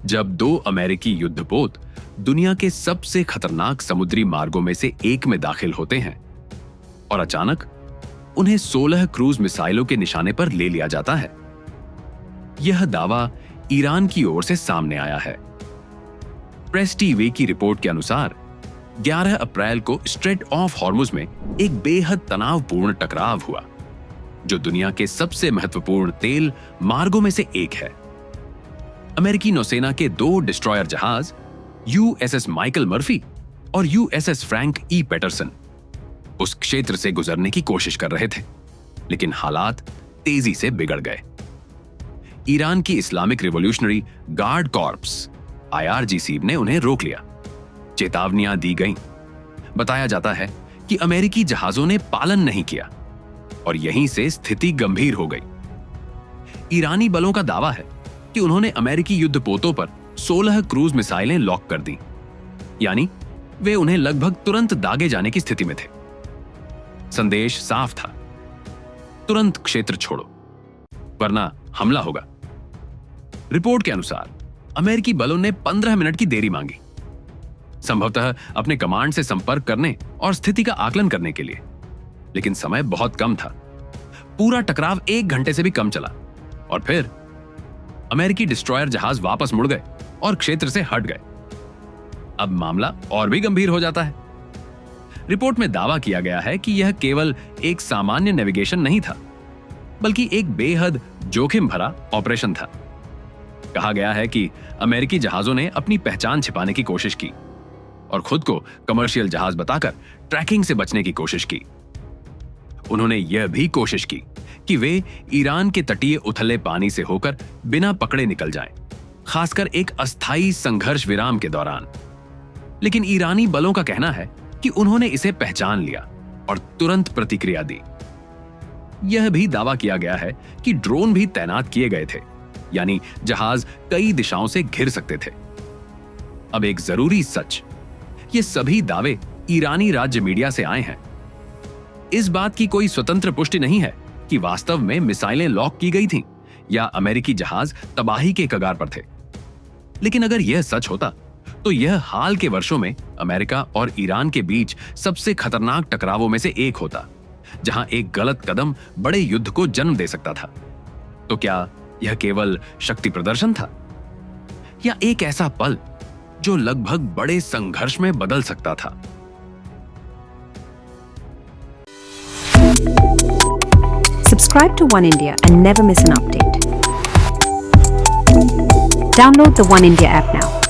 जब दो अमेरिकी युद्धपोत दुनिया के सबसे खतरनाक समुद्री मार्गों में से एक में दाखिल होते हैं और अचानक उन्हें 16 क्रूज मिसाइलों के निशाने पर ले लिया जाता है। यह दावा ईरान की ओर से सामने आया है। प्रेस टीवी की रिपोर्ट के अनुसार 11 अप्रैल को स्ट्रेट ऑफ हॉर्मुज में एक बेहद तनावपूर्ण टकराव हुआ, जो दुनिया के सबसे महत्वपूर्ण तेल मार्गों में से एक है। अमेरिकी नौसेना के 2 डिस्ट्रॉयर जहाज यूएसएस माइकल मर्फी और यूएसएस फ्रैंक ई पैटरसन उस क्षेत्र से गुजरने की कोशिश कर रहे थे, लेकिन हालात तेजी से बिगड़ गए। ईरान की Islamic revolutionary guard corps IRGC ने उन्हें रोक लिया। चेतावनियां दी गईं। बताया जाता है कि अमेरिकी जहाजों ने पालन नहीं किया और यहीं से स्थिति गंभीर हो गई। ईरानी बलों का दावा है कि उन्होंने अमेरिकी युद्धपोतों पर 16 क्रूज मिसाइलें लॉक कर दी, यानी वे उन्हें लगभग तुरंत दागे जाने की स्थिति में थे। संदेश साफ था, तुरंत क्षेत्र छोड़ो वरना हमला होगा। रिपोर्ट के अनुसार अमेरिकी बलों ने 15 मिनट की देरी मांगी, संभवतः अपने कमांड से संपर्क करने और स्थिति का आकलन करने के लिए, लेकिन समय बहुत कम था। पूरा टकराव 1 घंटे से भी कम चला और फिर अमेरिकी डिस्ट्रॉयर जहाज वापस मुड़ गए और क्षेत्र से हट गए। अब मामला और भी गंभीर हो जाता है। रिपोर्ट में दावा किया गया है कि यह केवल एक सामान्य नेविगेशन नहीं था, बल्कि एक बेहद जोखिम भरा ऑपरेशन था। कहा गया है कि अमेरिकी जहाजों ने अपनी पहचान छिपाने की कोशिश की और खुद को कमर्शियल जहाज बताकर ट्रैकिंग से बचने की कोशिश की। उन्होंने यह भी कोशिश की कि वे ईरान के तटीय उथले पानी से होकर बिना पकड़े निकल जाएं, खासकर एक अस्थायी संघर्ष विराम के दौरान। लेकिन ईरानी बलों का कहना है कि उन्होंने इसे पहचान लिया और तुरंत प्रतिक्रिया दी। यह भी दावा किया गया है कि ड्रोन भी तैनात किए गए थे, यानी जहाज कई दिशाओं से घिर सकते थे। अब एक जरूरी सच, ये सभी दावे ईरानी राज्य मीडिया से आए हैं। इस बात की कोई स्वतंत्र पुष्टि नहीं है कि वास्तव में मिसाइलें लॉक की गई थीं या अमेरिकी जहाज तबाही के कगार पर थे। लेकिन अगर यह सच होता तो यह हाल के वर्षों में अमेरिका और ईरान के बीच सबसे खतरनाक टकरावों में से एक होता, जहां एक गलत कदम बड़े युद्ध को जन्म दे सकता था। तो क्या यह केवल शक्ति प्रदर्शन था या एक ऐसा पल जो लगभग बड़े संघर्ष में बदल सकता था? Subscribe to One India and never miss an update. Download the One India app now.